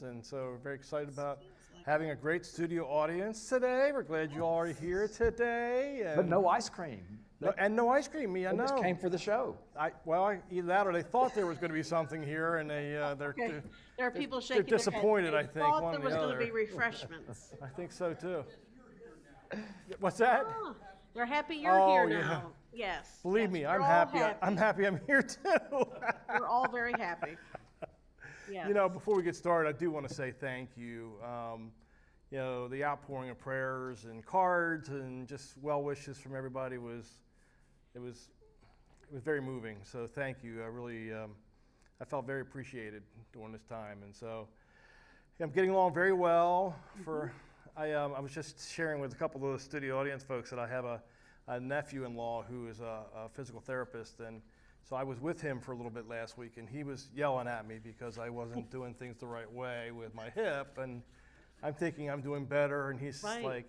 And so we're very excited about having a great studio audience today. We're glad you all are here today. And But no ice cream. no ice cream. Me, I They know. just came for the show. Either that or they thought there was going to be something here, and they're Okay. There are people they're shaking their disappointed. heads. I They think thought one there or was the going to other. be refreshments. I think so too. What's that? Ah, they're happy you're Oh, here yeah. now. Yes. Believe yes, me, we're I'm all happy. I'm happy I'm here too. We're all very happy. Yes. You know, before we get started, I do want to say thank you. You know, the outpouring of prayers and cards and just well wishes from everybody was very moving. So thank you. I felt very appreciated during this time, and so I'm getting along very well. I was just sharing with a couple of the studio audience folks that I have a nephew-in-law who is a physical therapist, and so I was with him for a little bit last week, and he was yelling at me because I wasn't doing things the right way with my hip, and I'm thinking I'm doing better, and he's Right. like,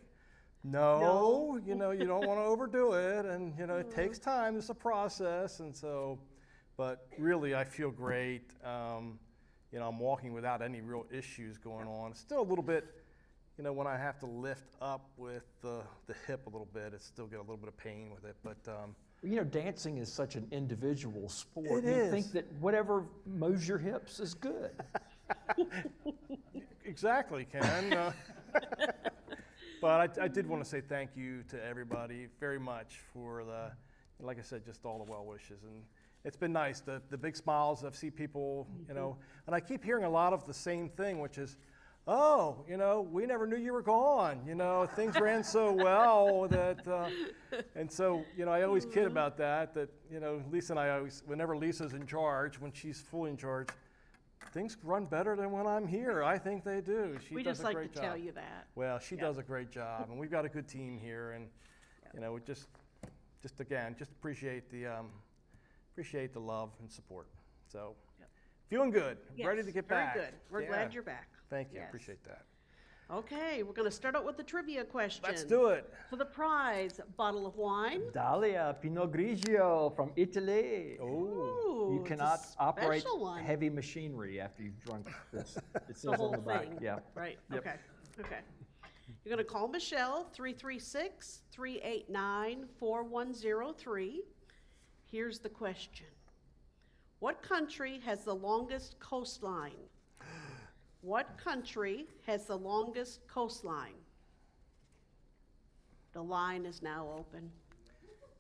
no, you know, you don't want to overdo it, and you know, it takes time. It's a process, and so, but really, I feel great. You know, I'm walking without any real issues going on. Still a little bit, you know, when I have to lift up with the hip a little bit, it still get a little bit of pain with it, but. You know, dancing is such an individual sport. It You is. think that whatever moves your hips is good. Exactly, Ken. But I did want to say thank you to everybody very much for like I said, just all the well wishes. And it's been nice, the big smiles. I've seen people, you know, and I keep hearing a lot of the same thing, which is, oh, you know, we never knew you were gone. You know, things ran so well that, and so, you know, I always kid about that, you know, Lisa and I always, whenever Lisa's in charge, when she's fully in charge, things run better than when I'm here. I think they do. She We does just a like great to job. tell you that. Well, she Yeah. does a great job, and we've got a good team here, and you know, just again, just appreciate the love and support. So, Yep. feeling good, ready Yes, to get very back. good. We're Yeah. glad you're back. Thank you, Yes. appreciate that. Okay, we're going to start out with the trivia question. Let's do it. For the prize, bottle of wine. Dahlia, Pinot Grigio from Italy. Oh, Ooh, You it's a cannot operate special one. heavy machinery after you've drunk this. It The says whole on the back. thing. Yeah. Right, Yep. okay, okay. You're going to call Michelle, 336-389-4103. Here's the question. What country has the longest coastline? What country has the longest coastline? The line is now open.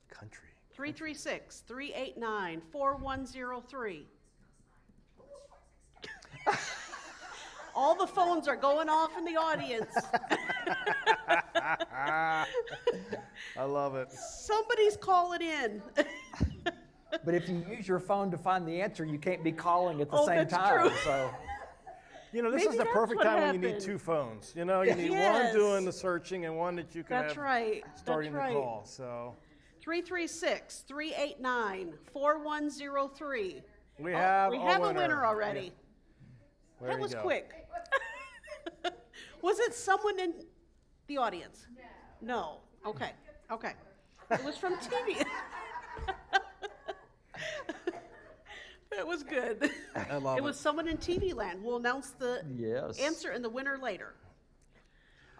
country. 336-389-4103. All the phones are going off in the audience. I love it. Somebody's calling in. But if you use your phone to find the answer, you can't be calling at the Oh, same that's time. true. So You know, this Maybe is the that's perfect what time when you need happened. two phones. You know, you need Yes. one doing the searching and one that you can That's have right. starting That's right. the call. So 336-389-4103. we have a winner already. There That you was go. quick. Was it someone in the audience? No. Okay. Okay. It was from TV. That was good. I love It was someone in TV land. We'll announce the yes. answer and the winner later.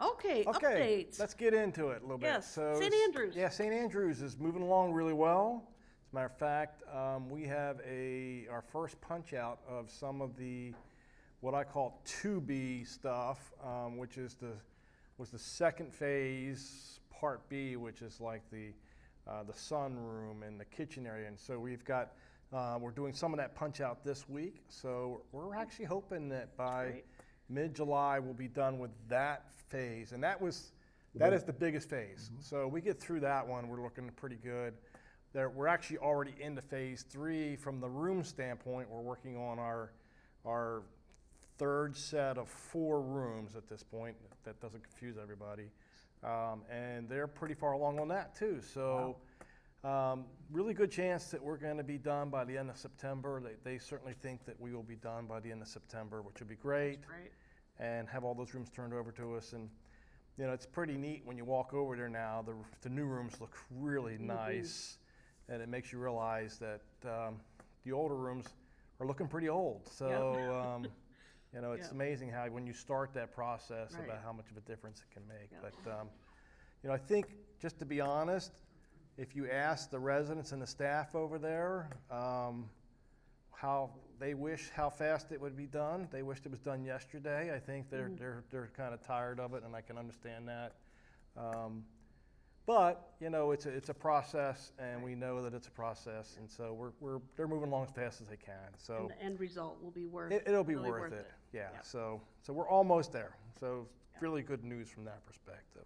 Okay, Okay, updates. let's get into it a little bit. Yes, St. s- Andrews. Yeah, St. Andrews is moving along really well. As a matter of fact, we have our first punch out of some of the what I call 2B stuff, which was the second phase, part B, which is like the sunroom and the kitchen area. And so we're doing some of that punch out this week. So we're actually hoping that by Great. mid-July we'll be done with that phase, and that is the biggest phase. So we get through that one, we're looking pretty good. We're actually already into phase 3 from the room standpoint. We're working on our third set of 4 rooms at this point. That doesn't confuse everybody, and they're pretty far along on that too. So. Really good chance that we're going to be done by the end of September. They certainly think that we will be done by the end of September, which would be great, Right. and have all those rooms turned over to us. And you know, it's pretty neat when you walk over there now. The new rooms look really nice, and it makes you realize that the older rooms are looking pretty old. So You know, it's Yeah. amazing how when you start that process Right. about how much of a difference it can make. Yeah. But, you know, I think, just to be honest, if you ask the residents and the staff over there how they wish how fast it would be done, they wished it was done yesterday. I think they're kind of tired of it, and I can understand that. But you know, it's a process, and we know that it's a process, and so they're moving along as fast as they can. So And the end result will be worth. it'll be really worth it. Yeah. Yeah. So we're almost there. So really good news from that perspective.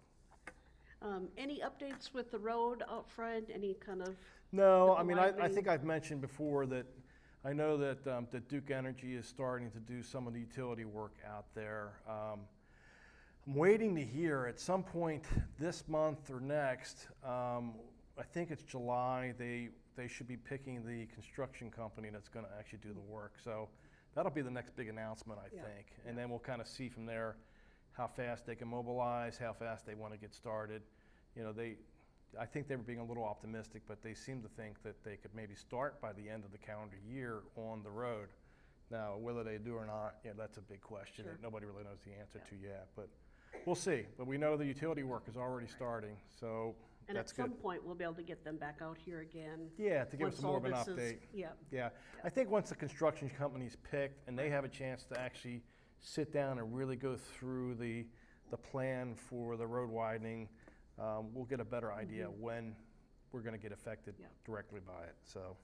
Any updates with the road out front? Any kind of? No, with I the mean, I widening? think I've mentioned before that I know that that Duke Energy is starting to do some of the utility work out there. I'm waiting to hear at some point this month or next. I think it's July. They should be picking the construction company that's going to actually do the work. So that'll be the next big announcement, I Yeah. think. And then we'll kind of see from there how fast they can mobilize, how fast they want to get started. You know, I think they were being a little optimistic, but they seem to think that they could maybe start by the end of the calendar year on the road. Now, whether they do or not, that's a big question Sure. that nobody really knows the answer to yet. But we'll see. But we know the utility work is already starting, so And at that's good. some point, we'll be able to get them back out here again. Yeah, to give us once more all of an this is- update. Yeah, Yeah, I think once the construction company's picked and they have a chance to actually sit down and really go through the plan for the road widening, we'll get a better idea when we're gonna get affected Yeah. directly by it, so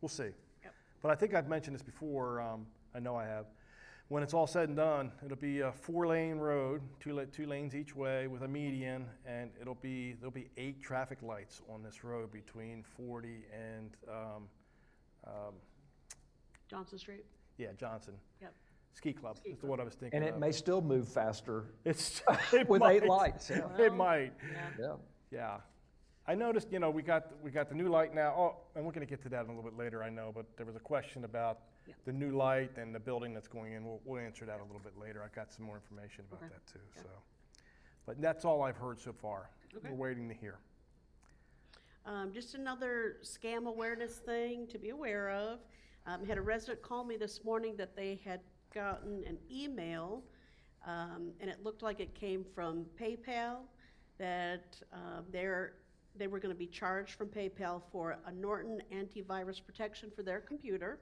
we'll see. Yep. But I think I've mentioned this before, I know I have. When it's all said and done, it'll be a 4-lane road, two lanes each way with a median, and there'll be 8 traffic lights on this road between 40 and, Johnson Street. Johnson. Yep. Ski Club Ski is Club. what I was thinking And it of. may still move faster It's, with 8 lights. Yeah. Well, It might, Yeah. Yeah. yeah. I noticed, we got the new light now. Oh, and we're gonna get to that a little bit later, I know, but there was a question about Yeah. the new light and the building that's going in. We'll answer that a little bit later. I got some more information about Okay. that too, Yeah. so. But that's all I've heard so far. Okay. We're waiting to hear. Just another scam awareness thing to be aware of. Had a resident call me this morning that they had gotten an email, and it looked like it came from PayPal, that they were gonna be charged from PayPal for a Norton antivirus protection for their computer.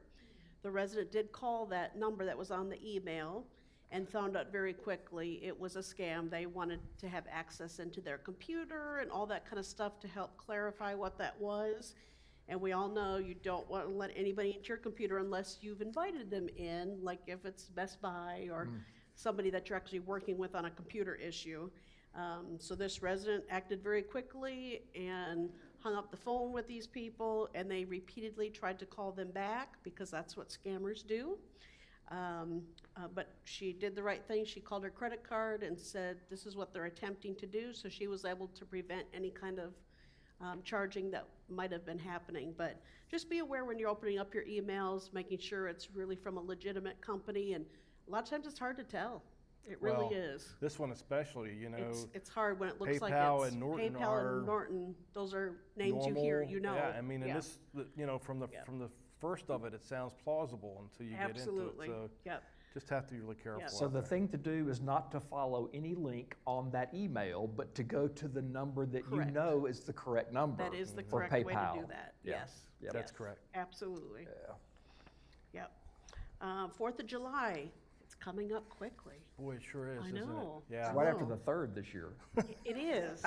The resident did call that number that was on the email and found out very quickly it was a scam. They wanted to have access into their computer and all that kind of stuff to help clarify what that was. And we all know you don't want to let anybody into your computer unless you've invited them in, like if it's Best Buy or somebody that you're actually working with on a computer issue. So this resident acted very quickly and hung up the phone with these people, and they repeatedly tried to call them back because that's what scammers do. But she did the right thing. She called her credit card and said this is what they're attempting to do, so she was able to prevent any kind of charging that might have been happening. But just be aware when you're opening up your emails, making sure it's really from a legitimate company, and a lot of times it's hard to tell. It really Well, is. This one especially, It's hard when it looks like PayPal it's and Norton PayPal are and Norton, those are names you hear, normal. Yeah, I mean, and Yeah. this, from the Yeah. first of it sounds plausible until you get into it. Absolutely, So yep. just have to be really careful. So out the there. thing to do is not to follow any link on that email, but to go to the number that you Correct. know is the correct number. That is the for correct way to do PayPal. that, Yeah. yes. Yep. That's yes, correct. Absolutely, Yeah. yep. 4th of July, it's coming up quickly. Boy, it sure is, I isn't it? know. Yeah. Right after No. the 3rd this year. It is.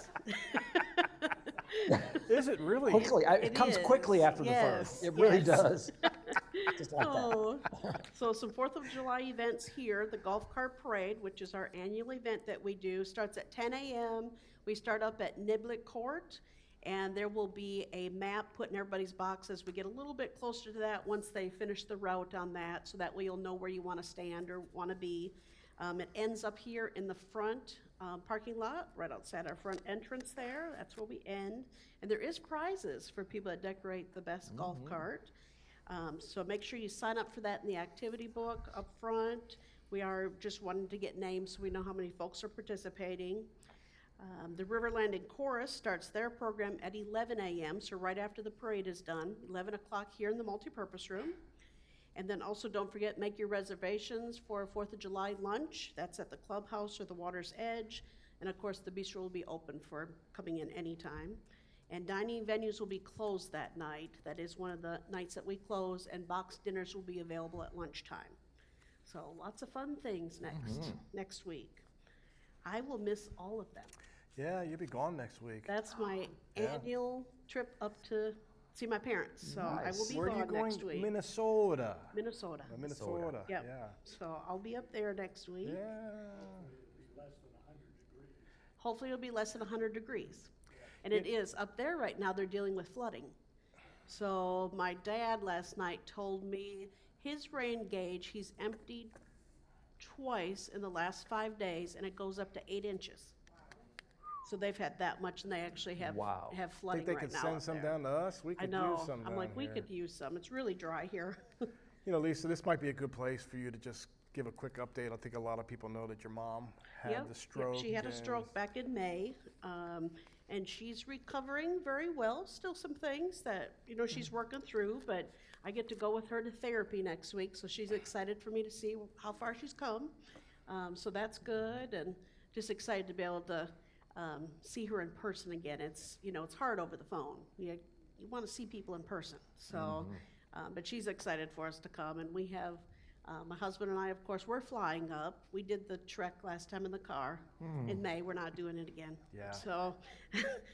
Is it really? Quickly, it It comes quickly is, after the yes, 1st. It really yes. does. Just like that. So some 4th of July events here. The Golf Cart Parade, which is our annual event that we do, starts at 10 a.m. We start up at Niblick Court, and there will be a map put in everybody's boxes. We get a little bit closer to that once they finish the route on that, so that way you'll know where you want to stand or want to be. It ends up here in the front parking lot, right outside our front entrance there. That's where we end. And there is prizes for people that decorate the best golf cart. So make sure you sign up for that in the activity book up front. We are just wanting to get names so we know how many folks are participating. The River Landing Chorus starts their program at 11 a.m., so right after the parade is done, 11 o'clock here in the multipurpose room. And then also don't forget, make your reservations for 4th of July lunch. That's at the clubhouse or the Water's Edge. And of course, the bistro will be open for coming in anytime. And dining venues will be closed that night. That is one of the nights that we close, and box dinners will be available at lunchtime. So lots of fun things next week. I will miss all of them. Yeah, you'll be gone next week. That's my annual trip up to see my parents. So I will be Where are you gone going? next week. Minnesota. Minnesota. Minnesota. Yep. Yeah. So I'll be up there next week. Yeah. Hopefully it'll be less than 100 degrees. And it is. Up there right now, they're dealing with flooding. So my dad last night told me his rain gauge, he's emptied twice in the last 5 days, and it goes up to 8 inches. So they've had that much, and they actually have have flooding Think they right could now send up some there. down to us? We I could know. use some I'm down like, we here. could use some. It's really dry here. You know, Lisa, this might be a good place for you to just give a quick update. I think a lot of people know that your mom had the stroke. She had a and- stroke back in May, and she's recovering very well. Still some things that, you know, she's working through, but I get to go with her to therapy next week, so she's excited for me to see how far she's come. So that's good, and just excited to be able to see her in person again. It's, you know, it's hard over the phone. You want to see people in person. So, but she's excited for us to come, and we have, my husband and I, of course, we're flying up. We did the trek last time in the car. In May, we're not doing it again. Yeah. So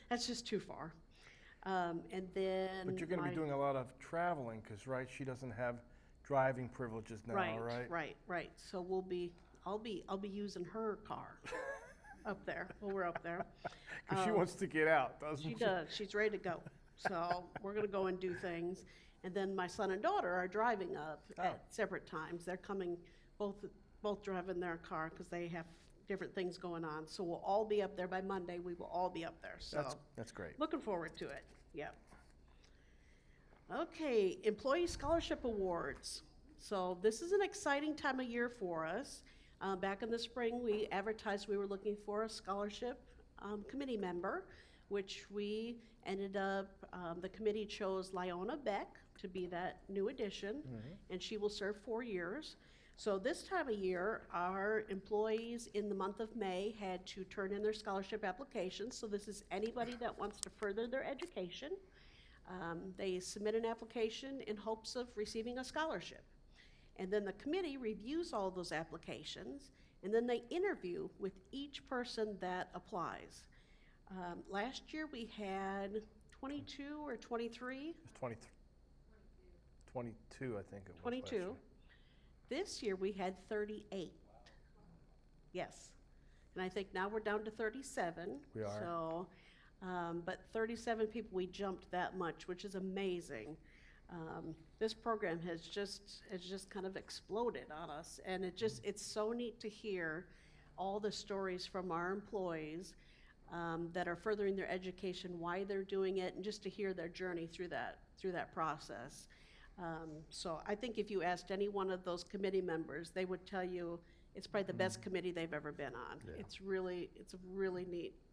that's just too far. And then. But you're going to be doing a lot of traveling because, right, she doesn't have driving privileges now, right? Right. So I'll be using her car up there while we're up there. Because she wants to get out, doesn't she? She does. She's ready to go. So we're going to go and do things. And then my son and daughter are driving up at separate times. They're coming, both driving their car because they have different things going on. So we'll all be up there by Monday. We will all be up there. So That's great. looking forward to it. Yep. Okay, Employee Scholarship Awards. So this is an exciting time of year for us. Back in the spring, we advertised we were looking for a scholarship committee member, which we ended up, the committee chose Lyona Beck to be that new addition, and she will serve 4 years. So this time of year, our employees in the month of May had to turn in their scholarship applications. So this is anybody that wants to further their education. They submit an application in hopes of receiving a scholarship. And then the committee reviews all those applications, and then they interview with each person that applies. Last year we had 22 or 23? It's 22, I think it was. 22. last year. This year we had 38. Yes. And I think now we're down to 37. We are. So, but 37 people, we jumped that much, which is amazing. This program has just kind of exploded on us, and it's so neat to hear all the stories from our employees that are furthering their education, why they're doing it, and just to hear their journey through that process. So I think if you asked any one of those committee members, they would tell you it's probably the best committee they've ever been on. Yeah. It's a really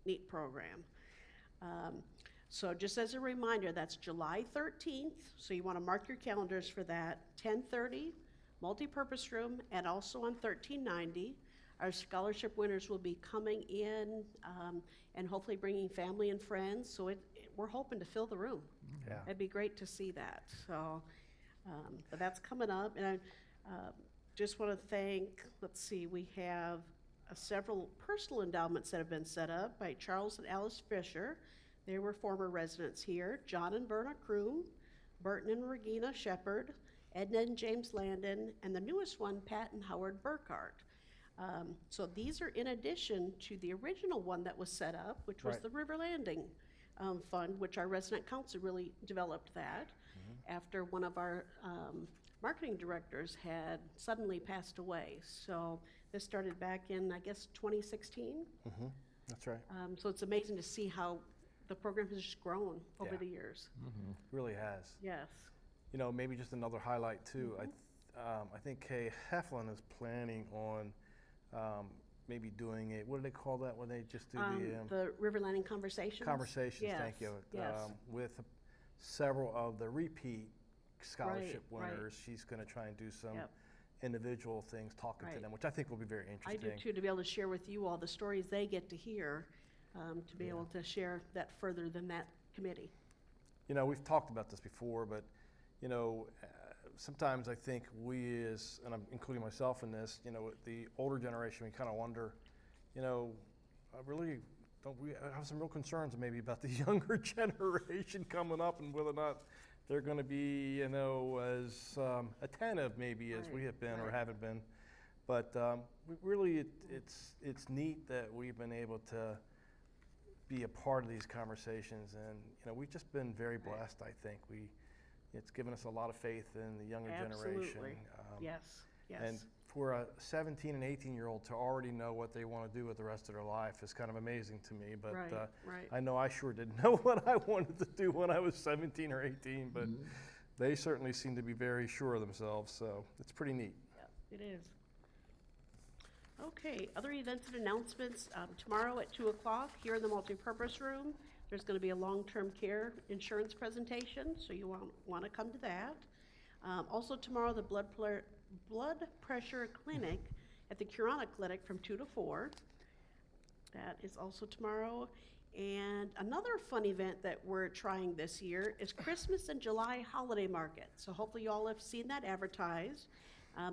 neat program. So just as a reminder, that's July 13th, so you want to mark your calendars for that, 10:30, multipurpose room, and also on 1390. Our scholarship winners will be coming in and hopefully bringing family and friends, so we're hoping to fill the room. Yeah. It'd be great to see that. So, but that's coming up, and I just want to thank, let's see, we have several personal endowments that have been set up by Charles and Alice Fisher. They were former residents here. John and Verna Kroom, Burton and Regina Shepard, Edna and James Landon, and the newest one, Pat and Howard Burkhart. So these are in addition to the original one that was set up, which was Right. the River Landing Fund, which our resident council really developed that after one of our marketing directors had suddenly passed away. So this started back in, I guess, 2016. That's right. So it's amazing to see how the program has just grown over Yeah. the years. Really has. Yes. You know, maybe just another highlight too. I think Kay Heflin is planning on maybe doing a, what do they call that when they just do The River Landing Conversations? conversations? Yes, Thank you. yes. With several of the repeat scholarship right. winners. She's going to try and do some Yep. individual things, talking to Right. them, which I think will be very I interesting. do too, to be able to share with you all the stories they get to hear, to be Yeah. able to share that further than that committee. You know, we've talked about this before, but, you know, sometimes I think we as, and I'm including myself in this, you know, the older generation, we kind of wonder, you know, don't we have some real concerns maybe about the younger generation coming up and whether or not they're going to be, you know, as attentive maybe as we Right, have been or right. haven't been. But it's neat that we've been able to be a part of these conversations, and you know, we've just been very blessed. I think it's given us a lot of faith in the younger generation. Absolutely. Yes, yes. And for a 17 and 18-year-old to already know what they want to do with the rest of their life is kind of amazing to me. But Right, right. I know I sure didn't know what I wanted to do when I was 17 or 18, but they certainly seem to be very sure of themselves, so it's pretty neat. Yeah, it is. Okay, other events and announcements. Tomorrow at 2 o'clock here in the multipurpose room, there's going to be a long-term care insurance presentation, so you want to come to that. Also tomorrow, the blood pressure clinic at the Curana Clinic from 2 to 4. That is also tomorrow. And another fun event that we're trying this year is Christmas and July Holiday Market. So hopefully you all have seen that advertised.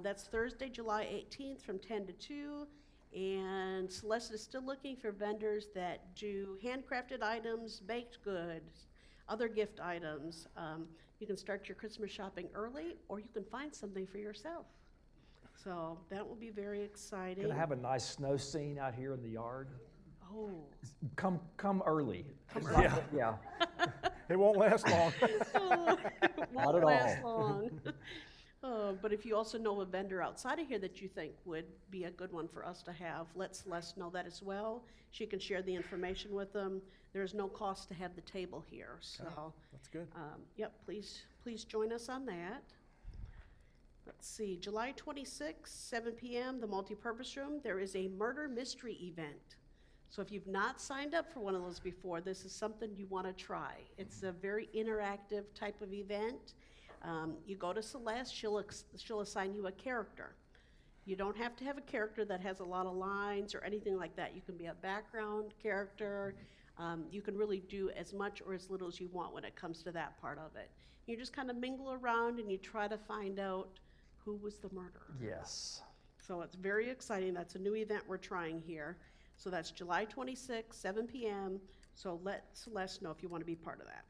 That's Thursday, July 18th from 10 to 2. And Celeste is still looking for vendors that do handcrafted items, baked goods, other gift items. You can start your Christmas shopping early, or you can find something for yourself. So that will be very exciting. Gonna have a nice snow scene out here in the yard. Oh, Come early. Come It's not- early. Yeah. It won't last long. it Not won't at last all. long. But if you also know a vendor outside of here that you think would be a good one for us to have, let Celeste know that as well. She can share the information with them. There's no cost to have the table here, so. That's good. Yep, please join us on that. Let's see, July 26th, 7 p.m., the multipurpose room, there is a murder mystery event. So if you've not signed up for one of those before, this is something you want to try. It's a very interactive type of event. You go to Celeste, she'll assign you a character. You don't have to have a character that has a lot of lines or anything like that. You can be a background character. You can really do as much or as little as you want when it comes to that part of it. You just kind of mingle around and you try to find out who was the murderer. Yes. So it's very exciting. That's a new event we're trying here. So that's July 26th, 7 p.m. So let Celeste know if you want to be part of that.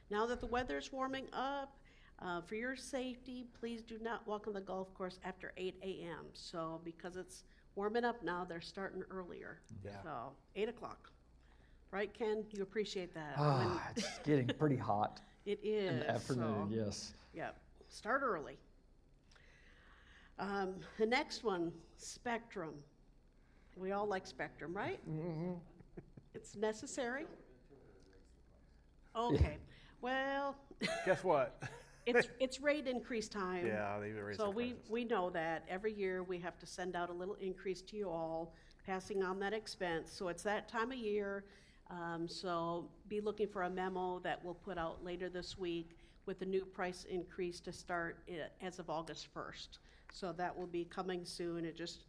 Now that the weather's warming up, for your safety, please do not walk on the golf course after 8 a.m. So because it's warming up now, they're starting earlier. Yeah. So 8 o'clock. Right, Ken? You appreciate that. It's getting pretty hot It is. in the afternoon, so, yes. Yep, start early. The next one, Spectrum. We all like Spectrum, right? Mm-hmm. It's necessary? Okay, well, Guess what? it's rate increase time. Yeah, they raised So the we prices. know that. Every year, we have to send out a little increase to you all, passing on that expense. So it's that time of year. So be looking for a memo that we'll put out later this week with the new price increase to start as of August 1st. So that will be coming soon. It just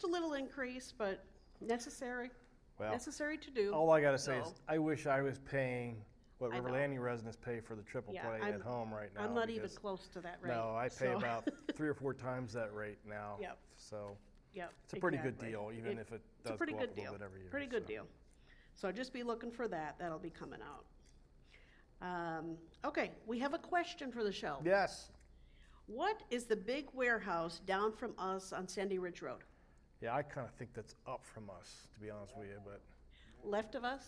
a little increase, but necessary Well, to do. all I gotta say is, So- I wish I was paying what I River know. Landing residents pay for the triple Yeah, play I'm- at home right now. I'm not even because- close to that rate. No, I pay so- about 3 or 4 times that rate now. Yep. So Yep, it's a pretty good exactly. deal, even if it It's a does pretty go up good a deal. little bit every year. Pretty good so. deal. So just be looking for that. That'll be coming out. Okay, we have a question for the show. Yes. What is the big warehouse down from us on Sandy Ridge Road? Yeah, I kind of think that's up from us, to be honest with you, but. Left of us?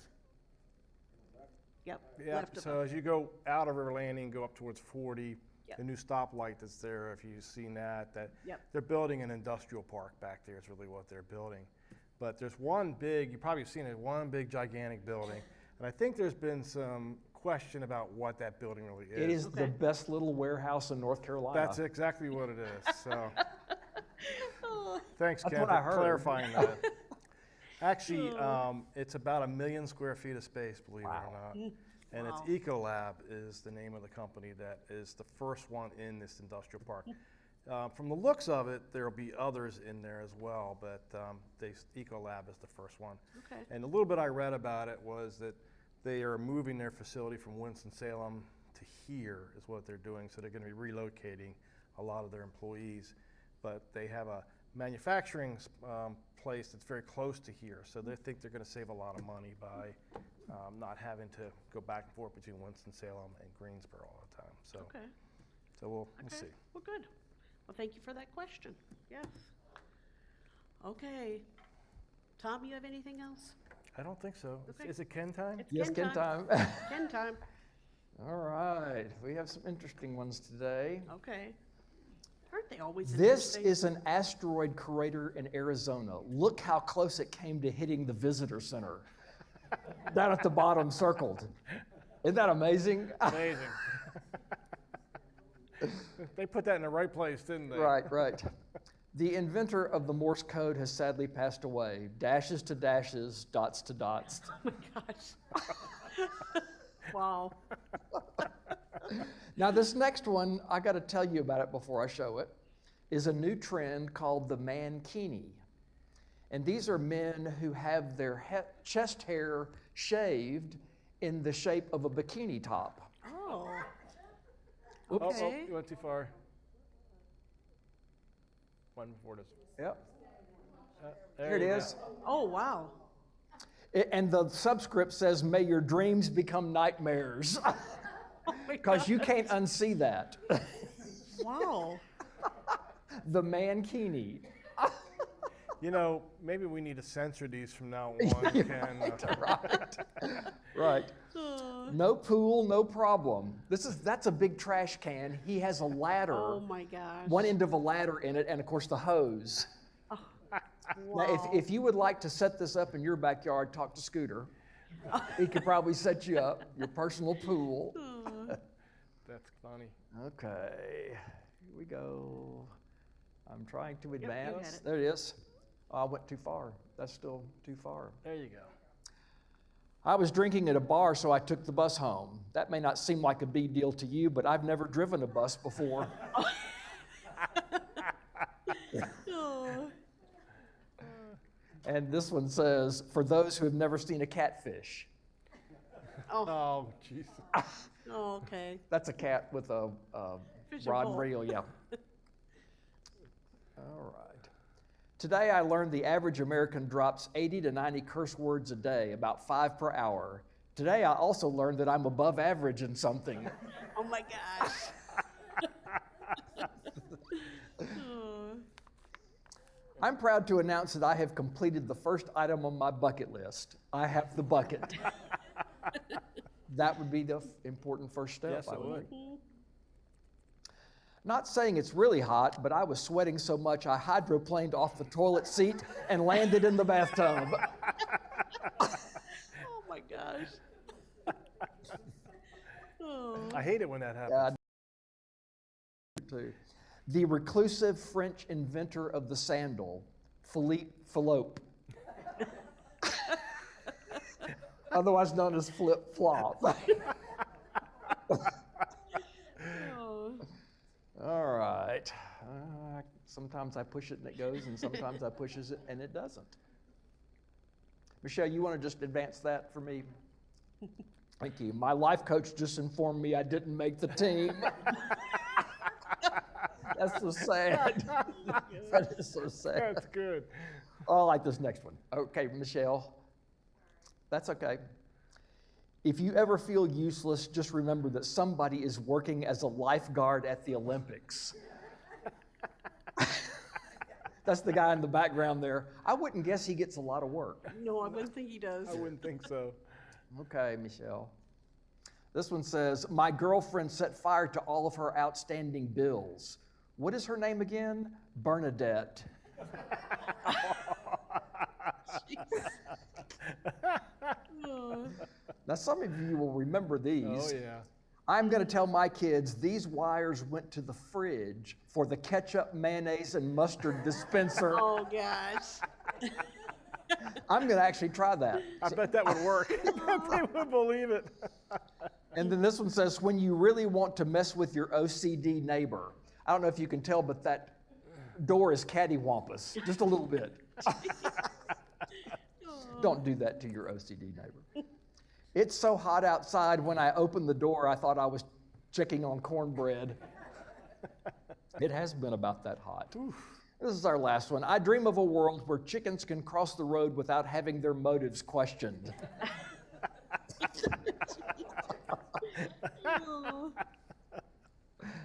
Yep, Yeah, left of so us. as you go out of River Landing, go up towards 40, Yep. the new stoplight that's there, if you've seen that, Yep. they're building an industrial park back there is really what they're building. But there's one big, you probably have seen it, one big gigantic building, and I think there's been some question about what that building really is. It is the Okay. best little warehouse in North Carolina. That's exactly what it is, so. Thanks, That's Ken, what for I heard. clarifying that. Actually, it's about 1 million square feet of space, believe it or Wow. not. And Wow. it's Ecolab is the name of the company that is the first one in this industrial park. From the looks of it, there will be others in there as well, but Ecolab is the first one. Okay. And a little bit I read about it was that they are moving their facility from Winston-Salem to here is what they're doing. So they're going to be relocating a lot of their employees, but they have a manufacturing place that's very close to here. So they think they're going to save a lot of money by not having to go back and forth between Winston-Salem and Greensboro all the time. So, Okay. so we'll Okay. see. Well, good. Well, thank you for that question. Yes. Okay. Tom, you have anything else? I don't think so. Okay. Is it Ken time? It's Yes, Ken time. Ken time. All right, we have some interesting ones today. Okay. Aren't they always This interesting? is an asteroid crater in Arizona. Look how close it came to hitting the visitor center. Down at the bottom circled. Isn't that amazing? Amazing. They put that in the right place, didn't they? Right. The inventor of the Morse code has sadly passed away. Dashes to dashes, dots to dots. Oh my gosh. Wow. Now this next one, I got to tell you about it before I show it, is a new trend called the mankini. And these are men who have their chest hair shaved in the shape of a bikini top. Oh. Oh, Okay. you went too far. One before this. Yep. There Here it you is. go. Oh, wow. And the subscript says, "May your dreams become nightmares," Oh my because you gosh. can't unsee that. Wow. The mankini. You know, maybe we need to censor these from now on, Ken. Right. No pool, no problem. That's a big trash can. He has a ladder. Oh my gosh. One end of a ladder in it, and of course the hose. Wow. Now, if you would like to set this up in your backyard, talk to Scooter. He could probably set you up, your personal pool. That's funny. Okay, here we go. I'm trying to you had advance. it. There it is. Oh, I went too far. That's still too far. There you go. I was drinking at a bar, so I took the bus home. That may not seem like a big deal to you, but I've never driven a bus before. Oh. And this one says, "For those who have never seen a catfish." Oh. Oh, jeez. Oh, okay. That's a cat with a Fishing rod pole. and reel, yeah. All right. Today I learned the average American drops 80 to 90 curse words a day, about 5 per hour. Today I also learned that I'm above average in something. Oh my gosh. Oh. I'm proud to announce that I have completed the first item on my bucket list. I have the bucket. That would be the important first step, Yes, I it would would. think. Not saying it's really hot, but I was sweating so much I hydroplaned off the toilet seat and landed in the bathtub. Oh my gosh. Oh. I hate it when that happens. Yeah, I do too. The reclusive French inventor of the sandal, Philippe Fallope, otherwise known as Flip Flop. Oh. All right. Sometimes I push it and it goes, and sometimes I pushes it and it doesn't. Michelle, you want to just advance that for me? Thank you. My life coach just informed me I didn't make the team. That's so sad. That is so sad. That's good. Oh, I like this next one. Okay, Michelle. That's okay. If you ever feel useless, just remember that somebody is working as a lifeguard at the Olympics. That's the guy in the background there. I wouldn't guess he gets a lot of work. No, I wouldn't think he does. I wouldn't think so. Okay, Michelle. This one says, my girlfriend set fire to all of her outstanding bills. What is her name again? Bernadette. Oh. Now, some of you will remember these. Oh, yeah. I'm going to tell my kids these wires went to the fridge for the ketchup, mayonnaise, and mustard dispenser. Oh gosh. I'm going to actually try that. I bet that would work. I bet they would believe it. And then this one says, when you really want to mess with your OCD neighbor. I don't know if you can tell, but that door is cattywampus, just a little bit. Don't do that to your OCD neighbor. It's so hot outside, when I opened the door, I thought I was checking on cornbread. It has been about that hot. This is our last one. I dream of a world where chickens can cross the road without having their motives questioned.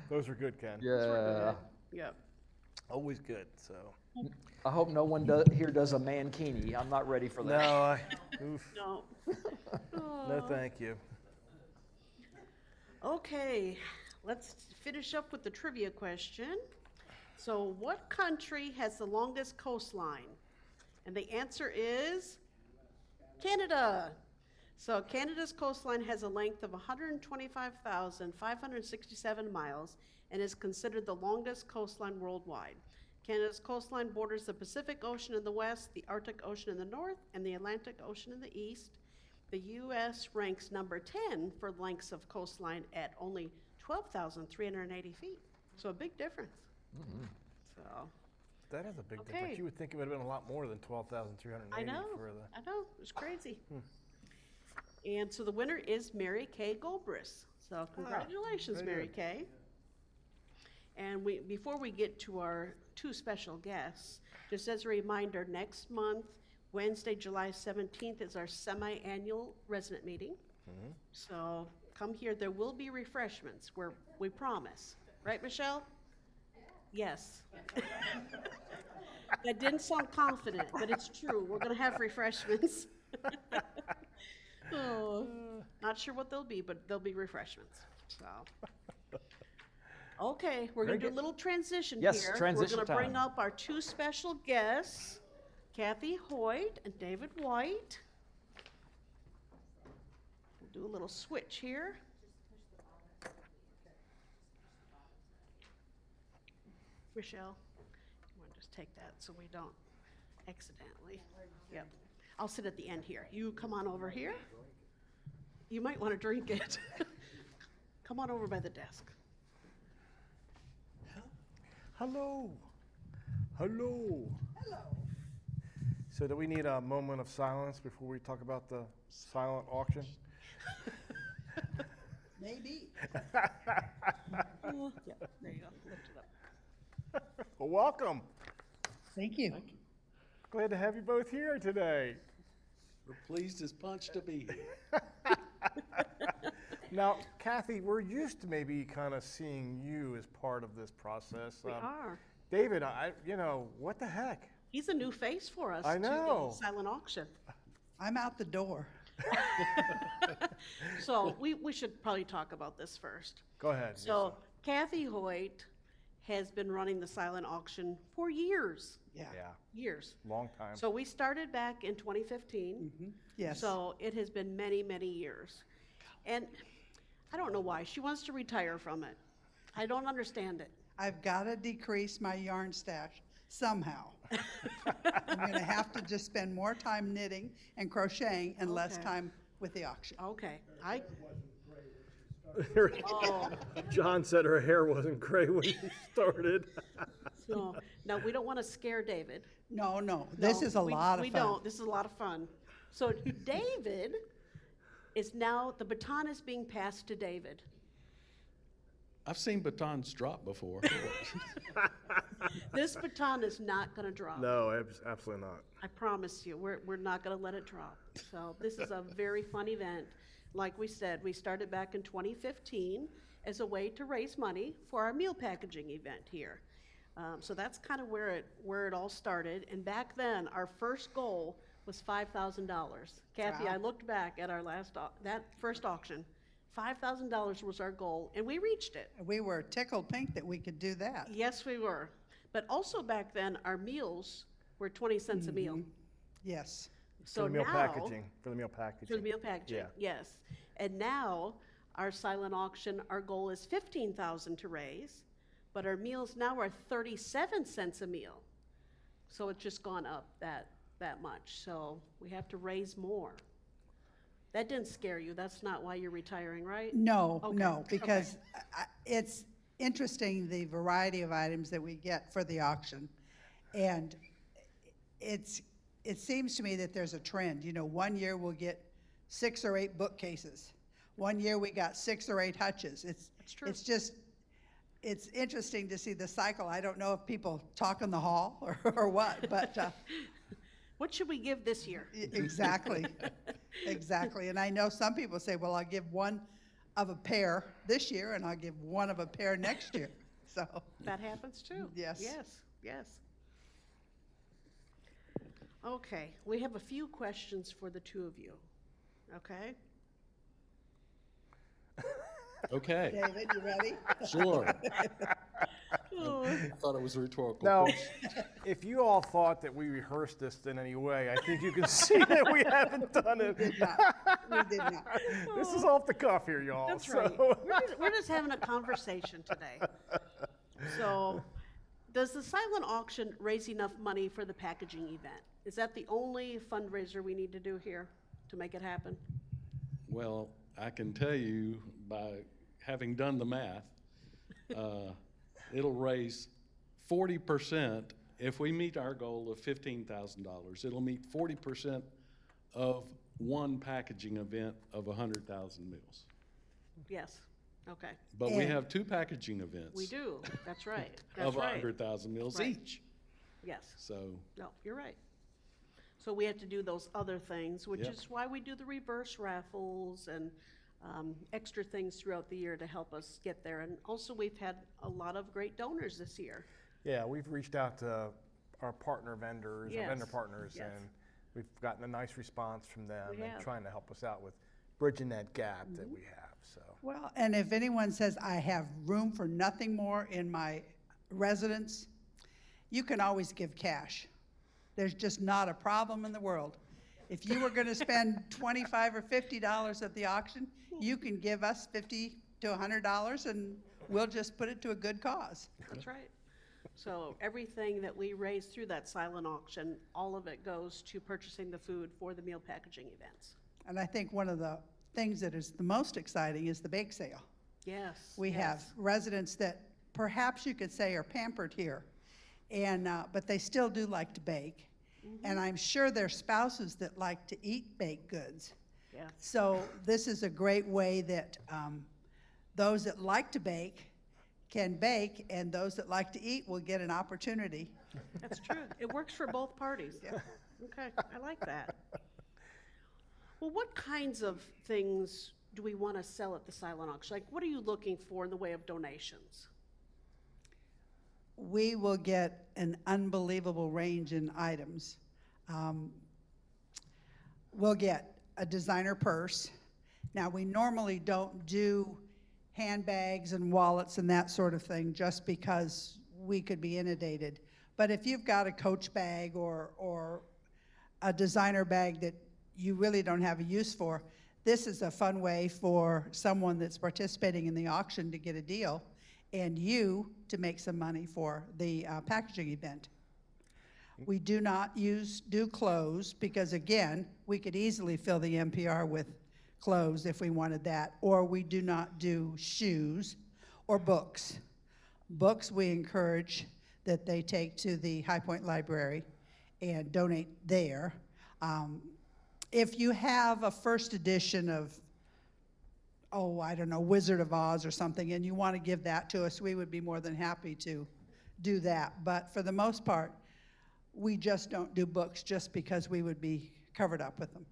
Those are good, Ken. Yeah. Yep. Always good, so. I hope no one here does a mankini. I'm not ready for No, that. oof, No. no thank you. Okay, let's finish up with the trivia question. So what country has the longest coastline? And the answer is Canada. So Canada's coastline has a length of 125,567 miles and is considered the longest coastline worldwide. Canada's coastline borders the Pacific Ocean in the west, the Arctic Ocean in the north, and the Atlantic Ocean in the east. The U.S. ranks number 10 for lengths of coastline at only 12,380 feet. So a big difference. Mm-hmm. So That is a big Okay. difference. You would think it would have been a lot more than 12,380 I know, for the. I know, it's crazy. And so the winner is Mary Kay Goldbris. So congratulations, very Mary good. Kay. And before we get to our two special guests, just as a reminder, next month, Wednesday, July 17th, is our semi-annual resident meeting. So come here. There will be refreshments, we promise. Right, Michelle? Yes. That didn't sound confident, but it's true. We're going to have refreshments. Oh, not sure what they'll be, but there'll be refreshments. So, okay, we're going to do a little transition Yes, here. transition We're going to bring time. up our two special guests, Kathy Hoyt and David White. We'll do a little switch here. Michelle, you want to just take that so we don't accidentally. Yep. I'll sit at the end here. You come on over here. You might want to drink it. Come on over by the desk. Hello. Hello. Hello. So do we need a moment of silence before we talk about the silent auction? Maybe. Yeah, there you go. Lift it up. Well, welcome. Thank you. Glad to have you both here today. We're pleased as punch to be here. Now, Kathy, we're used to maybe kind of seeing you as part of this process. We are. David, what the heck? He's a new face for us. I To know. the silent auction. I'm out the door. So we should probably talk about this first. Go ahead. So Kathy Hoyt has been running the silent auction for years. Yeah. Yeah, Years. long time. So we started back in 2015. Yes. So it has been many, many years. And I don't know why. She wants to retire from it. I don't understand it. I've got to decrease my yarn stash somehow. I'm going to have to just spend more time knitting and crocheting and less Okay. time with the auction. Okay. Oh, John said her hair wasn't gray when she started. so now we don't want to scare David. No, this No, is a lot of we fun. don't. This is a lot of fun. So David is now, the baton is being passed to David. I've seen batons drop before. This baton is not going to drop. No, absolutely not. I promise you, we're not going to let it drop. So this is a very fun event. Like we said, we started back in 2015 as a way to raise money for our meal packaging event here. So that's kind of where it all started. And back then, our first goal was $5,000. Kathy, Wow. I looked back at our that first auction. $5,000 was our goal, and we reached it. We were tickled pink that we could do that. Yes, we were. But also back then, our meals were 20 cents a meal. Yes. So For the meal now, packaging. For the meal packaging. For the meal packaging, Yeah. yes. And now, our silent auction, our goal is $15,000 to raise, but our meals now are 37 cents a meal. So it's just gone up that much. So we have to raise more. That didn't scare you. That's not why you're retiring, right? No, Okay, no, okay. because it's interesting, the variety of items that we get for the auction. And it seems to me that there's a trend. You know, one year we'll get 6 or 8 bookcases. One year we got 6 or 8 hutches. That's true. It's just, it's interesting to see the cycle. I don't know if people talk in the hall or what, but What should we give this year? exactly, exactly. And I know some people say, well, I'll give one of a pair this year and I'll give one of a pair next year. So, That happens too. Yes. Yes, yes. Okay, we have a few questions for the two of you, okay? Okay, David, you ready? sure. Oh, I thought it was a rhetorical Now, question. if you all thought that we rehearsed this in any way, I think you can see that we haven't done it. Did not. We did not. This is off the cuff here, y'all. That's so- right. We're just having a conversation today. So, does the silent auction raise enough money for the packaging event? Is that the only fundraiser we need to do here to make it happen? Well, I can tell you by having done the math, it'll raise 40% if we meet our goal of $15,000. It'll meet 40% of one packaging event of 100,000 meals. Yes, okay. But we And- have 2 packaging events. We do, that's right. That's Of right. 100,000 meals Right. each. Yes, So, no, you're right. So we have to do those other things, which Yep. is why we do the reverse raffles and extra things throughout the year to help us get there. And also, we've had a lot of great donors this year. Yeah, we've reached out to our partner vendors, our vendor Yes, partners, yes. and we've gotten a nice response from them We and have. trying to help us out with bridging that gap that we have. So Well, and if anyone says, I have room for nothing more in my residence, you can always give cash. There's just not a problem in the world. If you were gonna spend $25 or $50 at the auction, you can give us $50 to $100 and we'll just put it to a good cause. That's right. So everything that we raise through that silent auction, all of it goes to purchasing the food for the meal packaging events. And I think one of the things that is the most exciting is the bake sale. Yes. We have yes. residents that perhaps you could say are pampered here, and, but they still do like to bake. And I'm sure their spouses that like to eat baked goods. Yeah. So this is a great way that those that like to bake can bake, and those that like to eat will get an opportunity. That's true. It works for both parties. Okay, I like that. Well, what kinds of things do we want to sell at the silent auction? Like, what are you looking for in the way of donations? We will get an unbelievable range in items. We'll get a designer purse. Now, we normally don't do handbags and wallets and that sort of thing just because we could be inundated. But if you've got a Coach bag or a designer bag that you really don't have a use for, this is a fun way for someone that's participating in the auction to get a deal and you to make some money for the packaging event. We do not do clothes because, again, we could easily fill the NPR with clothes if we wanted that, or we do not do shoes or books. Books we encourage that they take to the High Point Library and donate there. If you have a first edition of, oh, I don't know, Wizard of Oz or something, and you want to give that to us, we would be more than happy to do that. But for the most part, we just don't do books just because we would be covered up with them.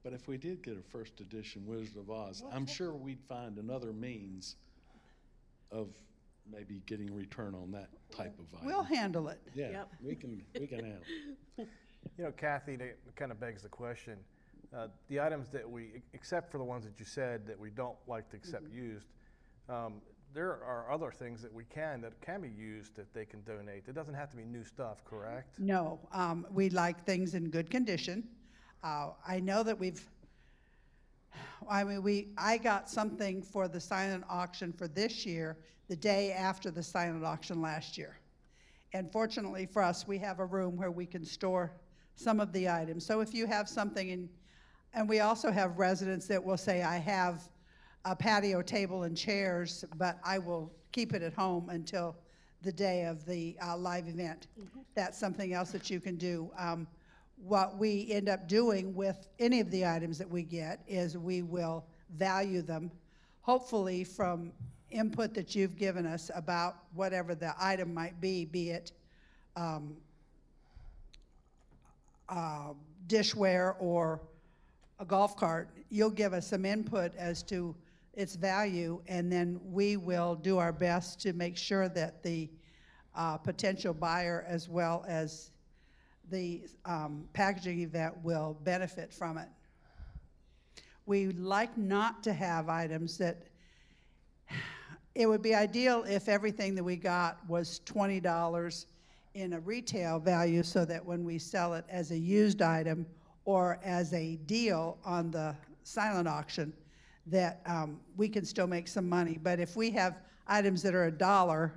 but if we did get a first edition Wizard of Oz, I'm sure we'd find another means of maybe getting return on that type of item. We'll handle it. Yeah, Yep. we can handle it. you know, Kathy, that kind of begs the question. The items that we, except for the ones that you said that we don't like to accept used, there are other things that can be used that they can donate. It doesn't have to be new stuff, correct? No, we like things in good condition. I know that I got something for the silent auction for this year, the day after the silent auction last year. And fortunately for us, we have a room where we can store some of the items. So if you have something And we also have residents that will say, I have a patio table and chairs, but I will keep it at home until the day of the live event. That's something else that you can do. What we end up doing with any of the items that we get is we will value them, hopefully from input that you've given us about whatever the item might be it dishware or a golf cart. You'll give us some input as to its value, and then we will do our best to make sure that the potential buyer as well as the packaging event will benefit from it. We like not to have items that, it would be ideal if everything that we got was $20 in a retail value, so that when we sell it as a used item or as a deal on the silent auction, that we can still make some money. But if we have items that are $1,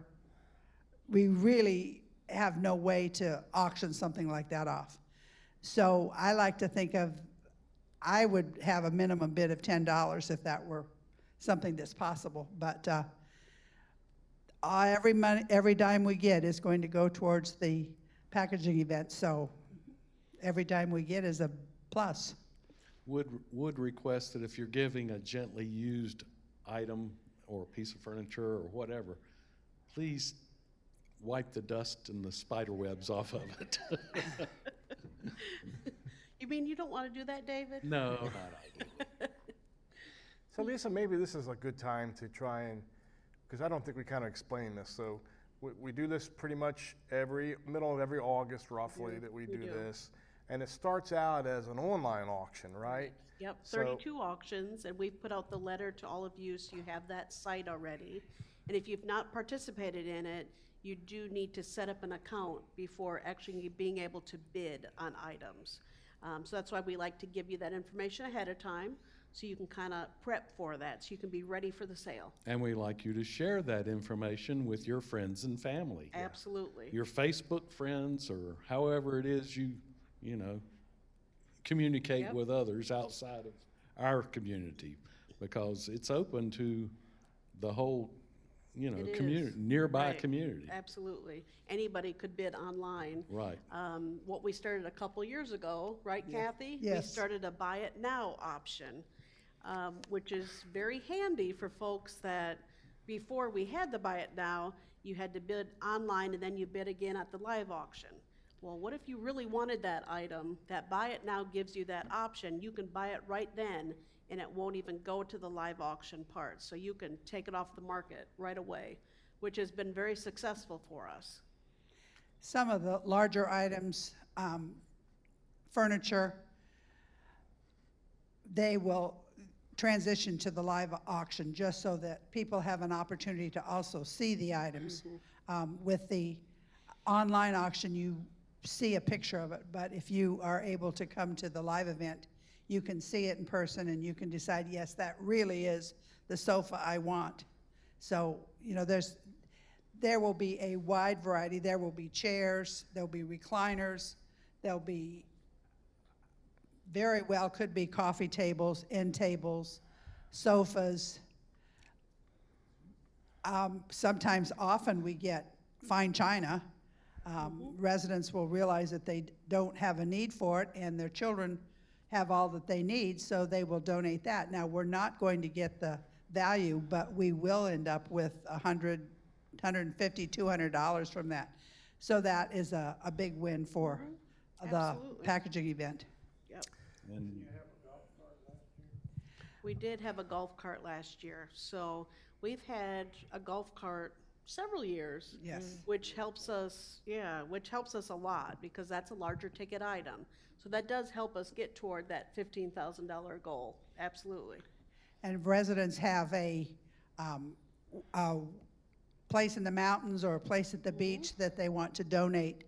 we really have no way to auction something like that off. So I like to think of, I would have a minimum bid of $10 if that were something that's possible. But every dime we get is going to go towards the packaging event. So every dime we get is a plus. Would request that if you're giving a gently used item or a piece of furniture or whatever, please wipe the dust and the spider webs off of it. You mean you don't want to do that, David? No, not ideally. So Lisa, maybe this is a good time to try and, because I don't think we kind of explained this. So we do this pretty much middle of every August roughly that we do this. And it starts out as an online auction, right? Yep, So- 32 auctions, and we've put out the letter to all of you, so you have that site already. And if you've not participated in it, you do need to set up an account before actually being able to bid on items. So that's why we like to give you that information ahead of time, so you can kind of prep for that, so you can be ready for the sale. And we like you to share that information with your friends and family. Absolutely. Your Facebook friends, or however it is you communicate Yep. with others outside of our community, because it's open to the whole, It community, is. nearby Right. community. Absolutely. Anybody could bid online. Right. What we started a couple years ago, right, Kathy? We Yes. started a buy it now option, which is very handy for folks that, before we had the buy it now, you had to bid online and then you bid again at the live auction. Well, what if you really wanted that item? That buy it now gives you that option. You can buy it right then, and it won't even go to the live auction part. So you can take it off the market right away, which has been very successful for us. Some of the larger items, furniture, they will transition to the live auction just so that people have an opportunity to also see the items. With the online auction, you see a picture of it, but if you are able to come to the live event, you can see it in person and you can decide, yes, that really is the sofa I want. So, there will be a wide variety. There will be chairs, there'll be recliners, there'll be, very well could be coffee tables, end tables, sofas. Sometimes, often we get fine china. Residents will realize that they don't have a need for it and their children have all that they need, so they will donate that. Now, we're not going to get the value, but we will end up with $100, $150, $200 from that. So that is a big win for the Absolutely. packaging event. Yep. And We did have a golf cart last year, so we've had a golf cart several years. Yes. Which helps us, which helps us a lot, because that's a larger ticket item. So that does help us get toward that $15,000 goal, absolutely. And if residents have a place in the mountains or a place at the beach that they want to donate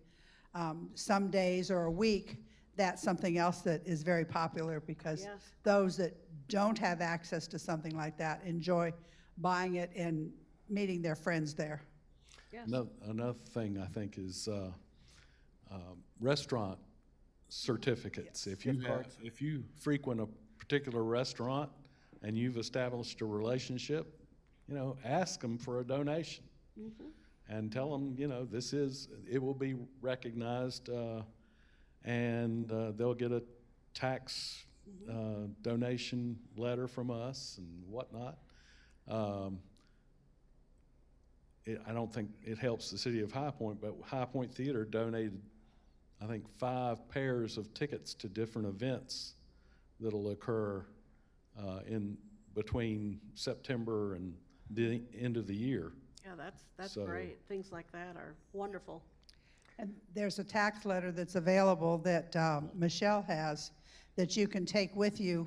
some days or a week, that's something else that is very popular, because Yes. those that don't have access to something like that enjoy buying it and meeting their friends there. Yes. another thing I think is restaurant certificates. If Gift you have, cards. if you frequent a particular restaurant and you've established a relationship, you know, ask them for a donation. And tell them, you know, it will be recognized, and they'll get a tax donation letter from us and whatnot. I don't think it helps the city of High Point, but High Point Theater donated, I think, 5 pairs of tickets to different events that'll occur in between September and the end of the year. Yeah, that's So- great. Things like that are wonderful. And there's a tax letter that's available that Michelle has that you can take with you.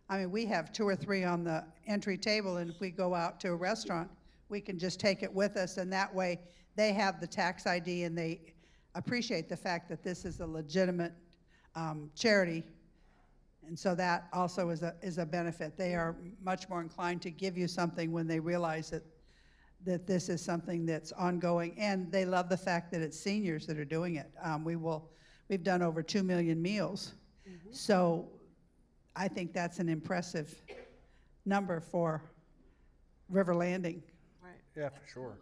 I mean, we have 2 or 3 on the entry table, and if we go out to a restaurant, we can just take it with us, and that way they have the tax ID and they appreciate the fact that this is a legitimate charity. And so that also is a benefit. They are much more inclined to give you something when they realize that this is something that's ongoing, and they love the fact that it's seniors that are doing it. We've done over 2 million meals, so I think that's an impressive number for River Landing. Right. Yeah, for sure.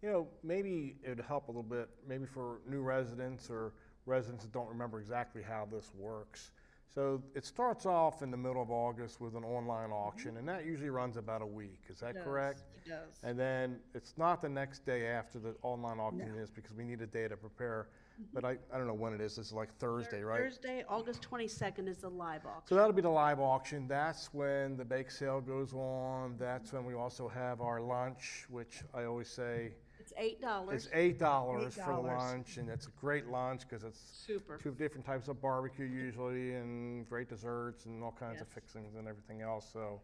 You know, maybe it would help a little bit, maybe for new residents or residents that don't remember exactly how this works. So it starts off in the middle of August with an online auction, and that usually runs about a week. Is that correct? It does. And then it's not the next day after the online auction is, because we need a day to prepare. But I don't know when it is. It's like Thursday, right? Thursday, August 22nd is the live auction. So that'll be the live auction. That's when the bake sale goes on. That's when we also have our lunch, which I always say It's $8. is $8 for the $8. lunch, and it's a great lunch because it's Super. 2 different types of barbecue usually, and great desserts and all kinds of Yes. fixings and everything else. So,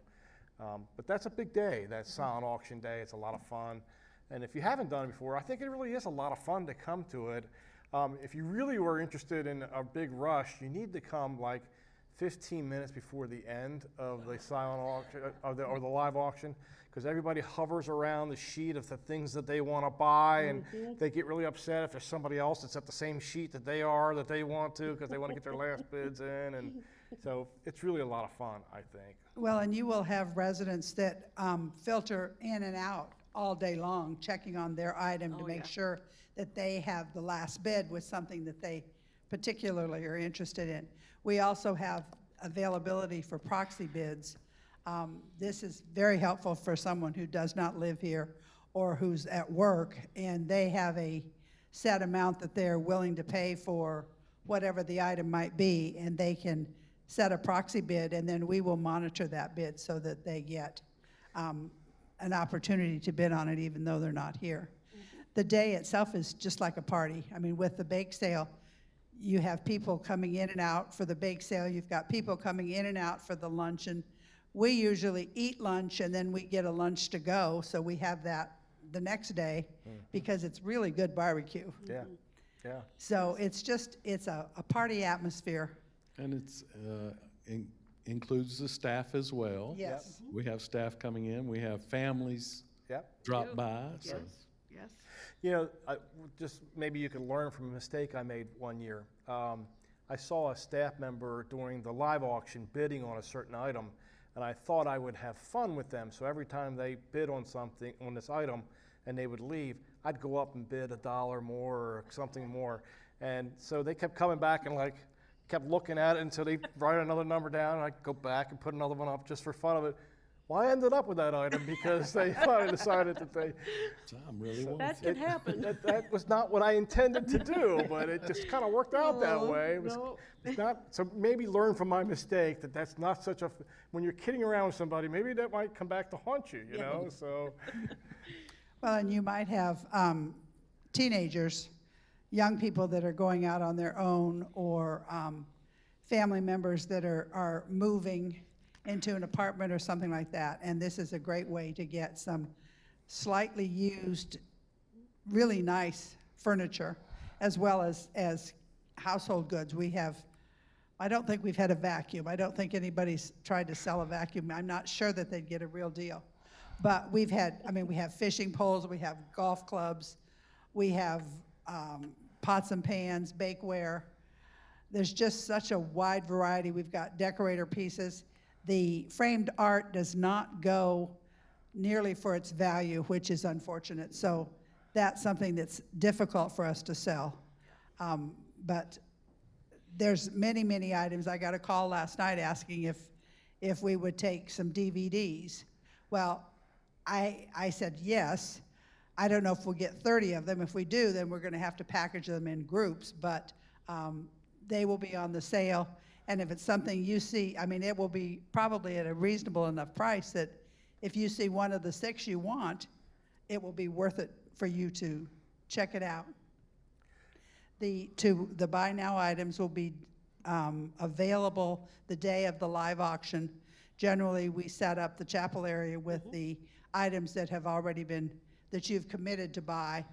but that's a big day. That's silent auction day. It's a lot of fun, and if you haven't done it before, I think it really is a lot of fun to come to it. If you really were interested in a big rush, you need to come like 15 minutes before the end of the silent auction or the live auction, because everybody hovers around the sheet of the things that they want to buy, and they get really upset if there's somebody else that's at the same sheet that they want to, because they want to get their last bids in, and so it's really a lot of fun, I think. Well, and you will have residents that filter in and out all day long, checking on their item to Oh, make yeah. sure that they have the last bid with something that they particularly are interested in. We also have availability for proxy bids. This is very helpful for someone who does not live here or who's at work, and they have a set amount that they're willing to pay for whatever the item might be, and they can set a proxy bid, and then we will monitor that bid so that they get an opportunity to bid on it even though they're not here. The day itself is just like a party. I mean, with the bake sale, you have people coming in and out for the bake sale. You've got people coming in and out for the luncheon. We usually eat lunch and then we get a lunch to go, so we have that the next day because it's really good barbecue. Yeah, yeah. So it's a party atmosphere. And it's includes the staff as well. Yes. We have staff coming in. We have families Yep. drop by. So. Yes, yes. You know, just maybe you can learn from a mistake I made one year. I saw a staff member during the live auction bidding on a certain item, and I thought I would have fun with them. So every time they bid on something, on this item, and they would leave, I'd go up and bid $1 more or something more. And so they kept coming back and like kept looking at it until they write another number down, and I'd go back and put another one up just for fun of it. Well, I ended up with that item because they finally decided that I'm really wanting That to. can happen. that was not what I intended to do, but it just kind of worked out that way. It was, No. it's not, so maybe learn from my mistake that that's not such a, when you're kidding around with somebody, maybe that might come back to haunt you, you know, so. Well, and you might have teenagers, young people that are going out on their own, or family members that are moving into an apartment or something like that. And this is a great way to get some slightly used, really nice furniture, as well as household goods. I don't think we've had a vacuum. I don't think anybody's tried to sell a vacuum. I'm not sure that they'd get a real deal. But we have fishing poles, we have golf clubs, we have pots and pans, bakeware. there's just such a wide variety. We've got decorator pieces. The framed art does not go nearly for its value, which is unfortunate. So that's something that's difficult for us to sell. But there's many, many items. I got a call last night asking if we would take some DVDs. Well, I said yes. I don't know if we'll get 30 of them. If we do, then we're going to have to package them in groups, but they will be on the sale. And if it's something you see, I mean, it will be probably at a reasonable enough price that if you see one of the 6 you want, it will be worth it for you to check it out. The buy now items will be available the day of the live auction. Generally, we set up the chapel area with the items that have already been, that you've committed to buy,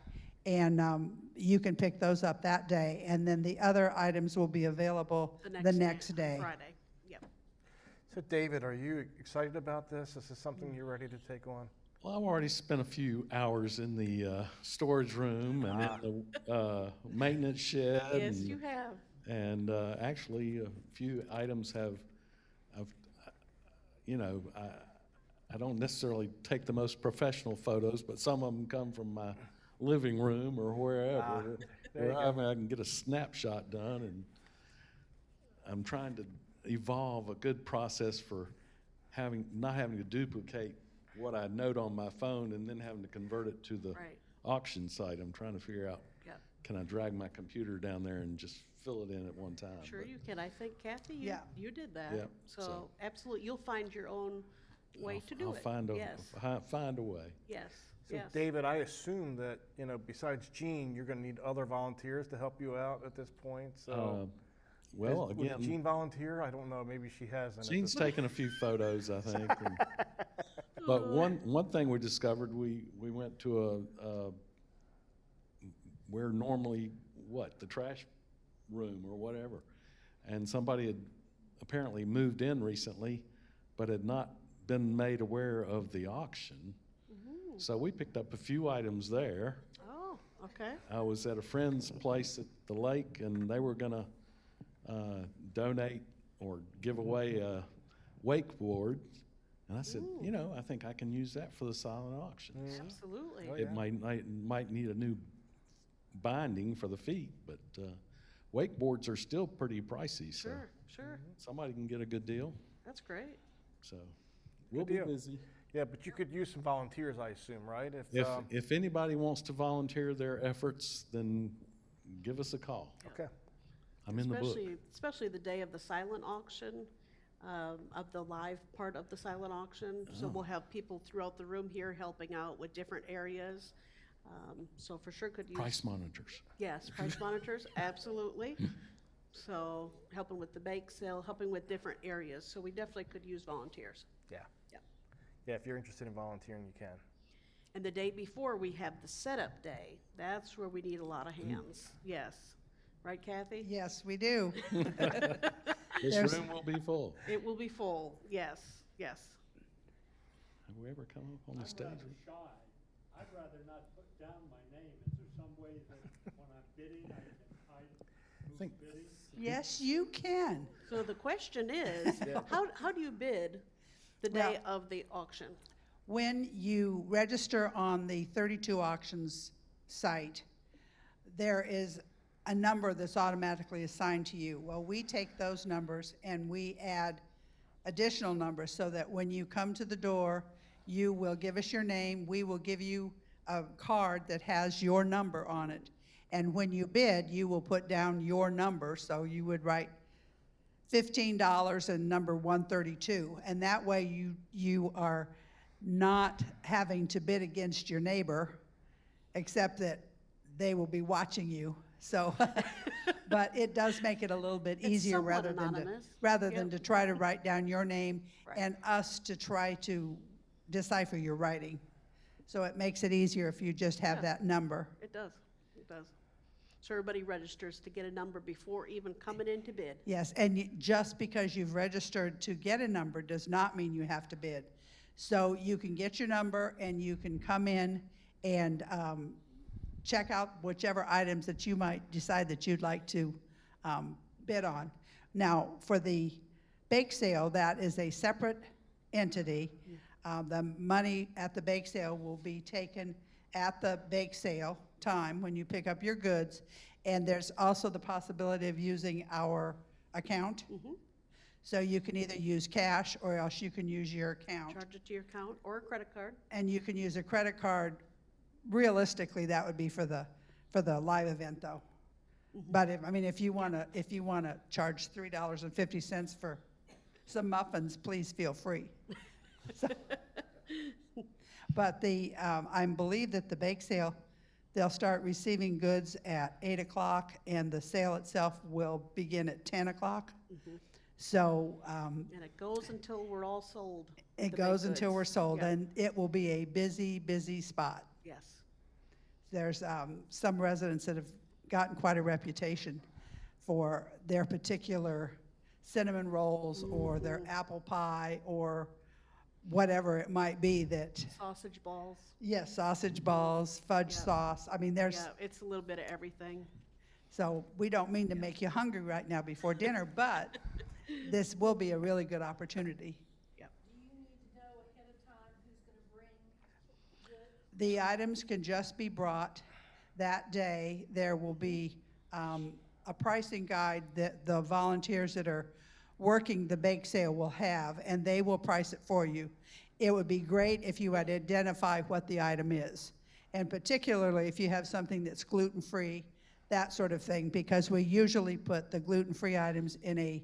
and you can pick those up that day. And then the other items will be available the next day. Friday, yep. So David, are you excited about this? Is this something you're ready to take on? Well, I've already spent a few hours in the storage room and in the maintenance shed. Yes, and, you have. And actually, a few items have, you know, I don't necessarily take the most professional photos, but some of them come from my living room or wherever, there you where I can get a snapshot done. And I'm trying to evolve a good process for not having to duplicate what I note on my phone and then having to convert it to the Right. auction site. I'm trying to figure out, Yep. can I drag my computer down there and just fill it in at one time? Sure But you can. I think, Kathy, Yeah. you did that. Yep, So so- absolutely, you'll find your own way to do I'll it. find a, Yes, find a way. yes, So yes. David, I assume that, you know, besides Gene, you're going to need other volunteers to help you out at this point, so. Well, would again, Jean volunteer? I don't know, maybe she hasn't. at Gene's this- taken a few photos, I think. But one thing we discovered, we went to where normally, the trash room or whatever. And somebody had apparently moved in recently, but had not been made aware of the auction. So we picked up a few items there. Oh, okay. I was at a friend's place at the lake, and they were gonna donate or give away a wakeboard. And I said, you know, I think I can use that for the silent auction. So Absolutely. Oh, it yeah. might need a new binding for the feet, but wakeboards are still pretty pricey. So Sure, sure. somebody can get a good deal. That's great. So we'll be deal. busy. Yeah, but you could use some volunteers, I assume, right? If anybody wants to volunteer their efforts, then give us a call. Okay. I'm in the book. Especially the day of the silent auction, of the live part of the silent auction. So we'll have people throughout the room here helping out with different areas. So for sure could use. Price monitors. Yes, price monitors, absolutely. So helping with the bake sale, helping with different areas. So we definitely could use volunteers. Yeah. Yep. Yeah, if you're interested in volunteering, you can. And the day before, we have the setup day. That's where we need a lot of hands. Yes. Right, Kathy? Yes, we do. This There's- room will be full. It will be full. Yes, yes. Have we ever come up on the stage? Shy. I'd rather not put down my name. Is there some way that when I'm bidding, I can hide who's think- bidding? Yes, you can. So the question is, how do you bid the day of the auction? When you register on the 32 auctions site, there is a number that's automatically assigned to you. Well, we take those numbers and we add additional numbers so that when you come to the door, you will give us your name, we will give you a card that has your number on it. And when you bid, you will put down your number, so you would write $15 and number 132. And that way you are not having to bid against your neighbor, except that they will be watching you. So, but it does make it a little bit It's easier somewhat rather than anonymous. to try to write down your name Right. and us to try to decipher your writing. So it makes it easier if you just have Yeah. that number. It does, it does. So everybody registers to get a number before even coming in to bid. Yes, and just because you've registered to get a number does not mean you have to bid. So you can get your number and you can come in and check out whichever items that you might decide that you'd like to bid on. Now, for the bake sale, that is a separate entity. The money at the bake sale will be taken at the bake sale time when you pick up your goods. And there's also the possibility of using our account. So you can either use cash or else you can use your account. Charge it to your account or a credit card. And you can use a credit card. Realistically, that would be for the live event though. But if you wanna charge $3.50 for some muffins, please feel free. So- But I believe that the bake sale, they'll start receiving goods at 8 o'clock and the sale itself will begin at 10 o'clock. So, And it goes until we're all sold. it the goes baked until goods. we're sold, Yeah. and it will be a busy, busy spot. Yes. There's some residents that have gotten quite a reputation for their particular cinnamon rolls or their apple pie or whatever it might be that, Sausage balls. yes, sausage balls, fudge Yeah. sauce. There's, Yeah, it's a little bit of everything. so we don't mean to make you hungry right now before dinner, but this will be a really good opportunity. Yep. Do you need to know ahead of time who's gonna bring goods? The items can just be brought that day. There will be a pricing guide that the volunteers that are working the bake sale will have, and they will price it for you. It would be great if you would identify what the item is, and particularly if you have something that's gluten-free, that sort of thing, because we usually put the gluten-free items in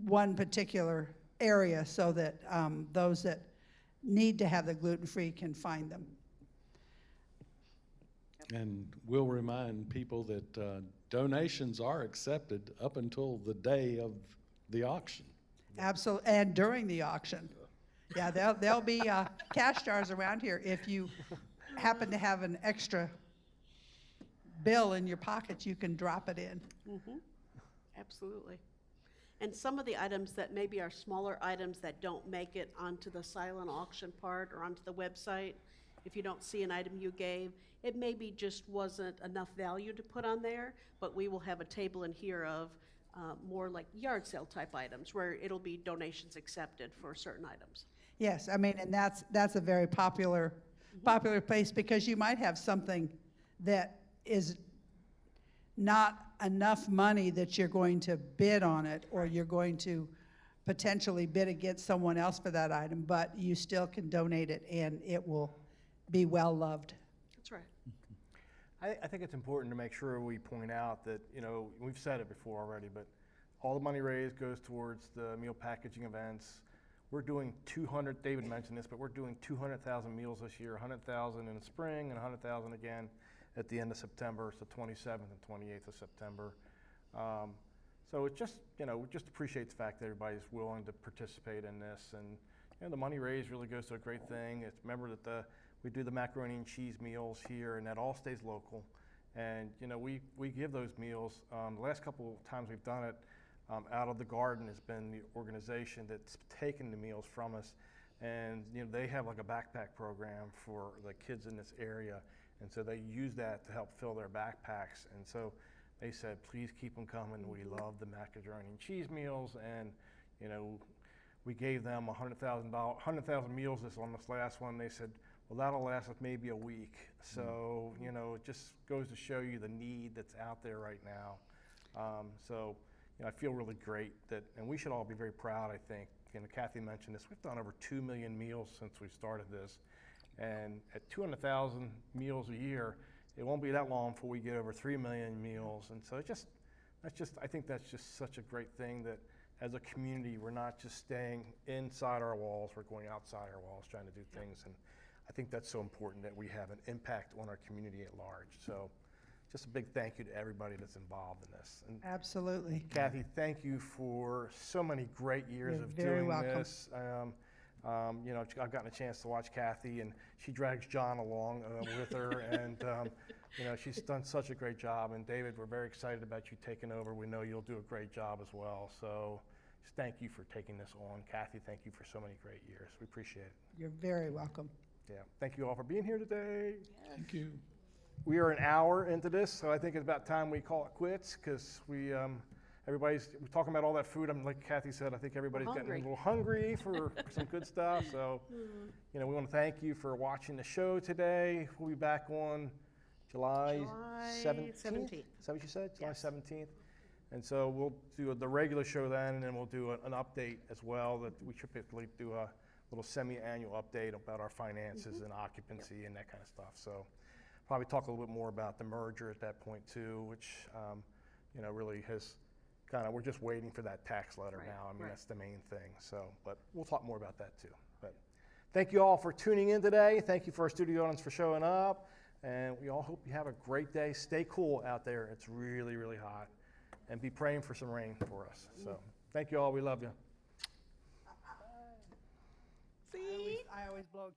one particular area so that those that need to have the gluten-free can find them. And we'll remind people that donations are accepted up until the day of the auction. Absolutely, and during the auction. Yeah, there'll be cash jars around here. If you happen to have an extra bill in your pocket, you can drop it in. Absolutely. And some of the items that maybe are smaller items that don't make it onto the silent auction part or onto the website, if you don't see an item you gave, it maybe just wasn't enough value to put on there, but we will have a table in here of more like yard sale type items where it'll be donations accepted for certain items. Yes, and that's a very popular place, because you might have something that is not enough money that you're going to bid on it, or you're going to potentially bid against someone else for that item, but you still can donate it and it will be well loved. That's right. I think it's important to make sure we point out that, we've said it before already, but all the money raised goes towards the meal packaging events. We're doing David mentioned this, but we're doing 200,000 meals this year, 100,000 in the spring and 100,000 again at the end of September, so 27th and 28th of September. So it just, we just appreciate the fact that everybody's willing to participate in this, and the money raised really goes to a great thing. Remember that we do the macaroni and cheese meals here, and that all stays local. And we give those meals. The last couple of times we've done it, Out of the Garden has been the organization that's taken the meals from us, and they have like a backpack program for the kids in this area, and so they use that to help fill their backpacks. And so they said, please keep them coming. We love the macaroni and cheese meals, and we gave them 100,000 meals on this last one. They said, well, that'll last us maybe a week. So, it just goes to show you the need that's out there right now. So, I feel really great and we should all be very proud, I think. Kathy mentioned this, we've done over 2 million meals since we started this. And at 200,000 meals a year, it won't be that long before we get over 3 million meals. And so I think that's just such a great thing, that as a community, we're not just staying inside our walls, we're going outside our walls trying to do things. And I think that's so important, that we have an impact on our community at large. So just a big thank you to everybody that's involved in this. And Absolutely. Kathy, thank you for so many great years You're of very doing welcome. this. I've gotten a chance to watch Kathy, and she drags John along with her, and she's done such a great job. And David, we're very excited about you taking over. We know you'll do a great job as well. So just thank you for taking this on. Kathy, thank you for so many great years. We appreciate it. You're very welcome. Yeah, thank you all for being here today. Thank you. We are an hour into this, so I think it's about time we call it quits, because we we're talking about all that food. I'm like Kathy said, I think everybody's getting a hungry. little hungry for some good stuff. So, we want to thank you for watching the show today. We'll be back on July 17th. 17th. Is that what you said? July Yes. 17th? And so we'll do the regular show then, and then we'll do an update as well, that we typically do a little semi-annual update about our finances and occupancy and that kind of stuff. So probably talk a little bit more about the merger at that point too, which, really has we're just waiting for that tax letter Right, now. I mean, right. that's the main thing. So, but we'll talk more about that too. But thank you all for tuning in today. Thank you for our studio audience for showing up. And we all hope you have a great day. Stay cool out there. It's really, really hot. And be praying for some rain for us. So thank you all. We love you. I always blow